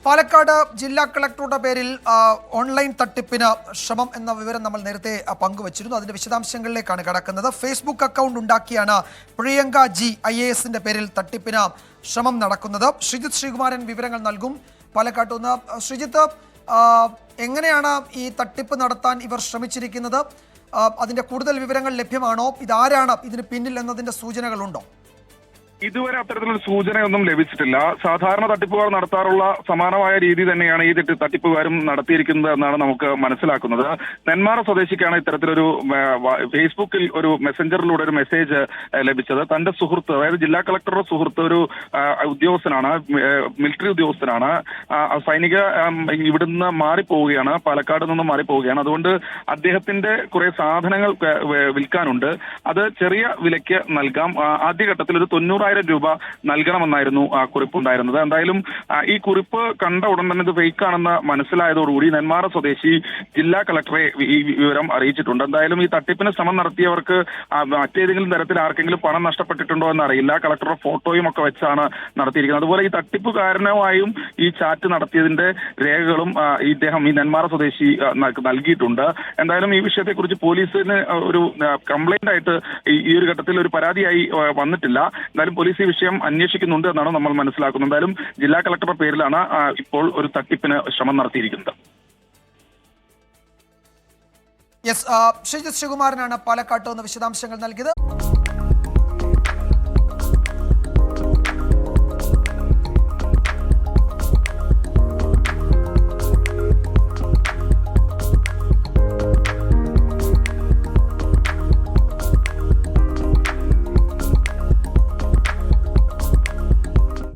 പാലക്കാട് ജില്ലാ കളക്ടറുടെ പേരിൽ ഓൺലൈൻ തട്ടിപ്പിന് ശ്രമം എന്ന വിവരം നമ്മൾ നേരത്തെ പങ്കുവച്ചിരുന്നു. അതിന്റെ വിശദാംശങ്ങളിലേക്കാണ് കടക്കുന്നത്. ഫേസ്ബുക്ക് അക്കൗണ്ട് ഉണ്ടാക്കിയാണ് പ്രിയങ്ക ജി IASന്റെ പേരിൽ തട്ടിപ്പിന് ശ്രമം നടക്കുന്നത്. ശ്രീജിത്ത് ശ്രീകുമാരൻ വിവരങ്ങൾ നൽകും. പാലക്കാട്ട് നിന്ന് ശ്രീജിത്ത്, എങ്ങനെയാണ് ഈ തട്ടിപ്പ് നടത്താൻ ഇവർ ശ്രമിച്ചിരിക്കുന്നത്? അതിന്റെ കൂടുതൽ വിവരങ്ങൾ ലഭ്യമാണോ? ഇതാരാണ് ഇതിന് പിന്നിൽ എന്നതിന്റെ സൂചനകളുണ്ടോ? ഇതുവരെ അത്തരത്തിലുള്ള സൂചനയൊന്നും ലഭിച്ചിട്ടില്ല. സാധാരണ തട്ടിപ്പുകാർ നടത്താറുള്ള സമാനമായ രീതി തന്നെയാണ് ഈ തട്ടിപ്പുകാരും നടത്തിയിരിക്കുന്നത് എന്നാണ് നമുക്ക് മനസ്സിലാക്കുന്നത്. നെന്മാറ സ്വദേശിക്കാണ് ഇത്തരത്തിലൊരു ഫേസ്ബുക്കിൽ ഒരു മെസ്സഞ്ചറിലൂടെ ഒരു മെസ്സേജ് ലഭിച്ചത്. തന്റെ സുഹൃത്ത്, അതായത് ജില്ലാ കളക്ടറുടെ സുഹൃത്ത് ഒരു ഉദ്യോഗസ്ഥനാണ്, മിലിറ്ററി ഉദ്യോഗസ്ഥനാണ്. സൈനിക ഇവിടുന്ന് മാറിപ്പോവുകയാണ്, പാലക്കാട് നിന്ന് മാറിപ്പോവുകയാണ്. അതുകൊണ്ട് അദ്ദേഹത്തിന്റെ കുറെ സാധനങ്ങൾ വിൽക്കാനുണ്ട്, അത് ചെറിയ വിലയ്ക്ക് നൽകാം, ആദ്യഘട്ടത്തിൽ ഒരു 90,000 രൂപ നൽകണമെന്നായിരുന്നു ആ കുറിപ്പുണ്ടായിരുന്നത്. എന്തായാലും ഈ കുറിപ്പ് കണ്ട ഉടൻ തന്നെ ഇത് ഫേക്ക് ആണെന്ന് മനസ്സിലായതോടുകൂടി നെന്മാറ സ്വദേശി ജില്ലാ കളക്ടറെ ഈ വിവരം അറിയിച്ചിട്ടുണ്ട്. എന്തായാലും ഈ തട്ടിപ്പിന് ശ്രമം നടത്തിയവർക്ക് മറ്റേതെങ്കിലും തരത്തിൽ ആർക്കെങ്കിലും പണം നഷ്ടപ്പെട്ടിട്ടുണ്ടോ എന്നറിയില്ല. കളക്ടറുടെ ഫോട്ടോയും ഒക്കെ വെച്ചാണ് നടത്തിയിരിക്കുന്നത്. അതുപോലെ ഈ തട്ടിപ്പുകാരനുമായും ഈ ചാറ്റ് നടത്തിയതിന്റെ രേഖകളും ഇദ്ദേഹം ഈ നെന്മാറ സ്വദേശി നൽകിയിട്ടുണ്ട്. എന്തായാലും ഈ വിഷയത്തെക്കുറിച്ച് പോലീസിന് ഒരു കംപ്ലൈന്റ് ആയിട്ട് ഈ ഒരു ഘട്ടത്തിൽ ഒരു പരാതിയായി വന്നിട്ടില്ല. എന്തായാലും പോലീസ് ഈ വിഷയം അന്വേഷിക്കുന്നുണ്ട് എന്നാണ് നമ്മൾ മനസ്സിലാക്കുന്നത്. എന്തായാലും ജില്ലാ കളക്ടറുടെ പേരിലാണ് ഇപ്പോൾ ഒരു തട്ടിപ്പിന് ശ്രമം നടത്തിയിരിക്കുന്നത്. ശ്രീജിത്ത് ശ്രീകുമാരനാണ് പാലക്കാട്ട് നിന്ന് വിശദാംശങ്ങൾ നൽകിയത്.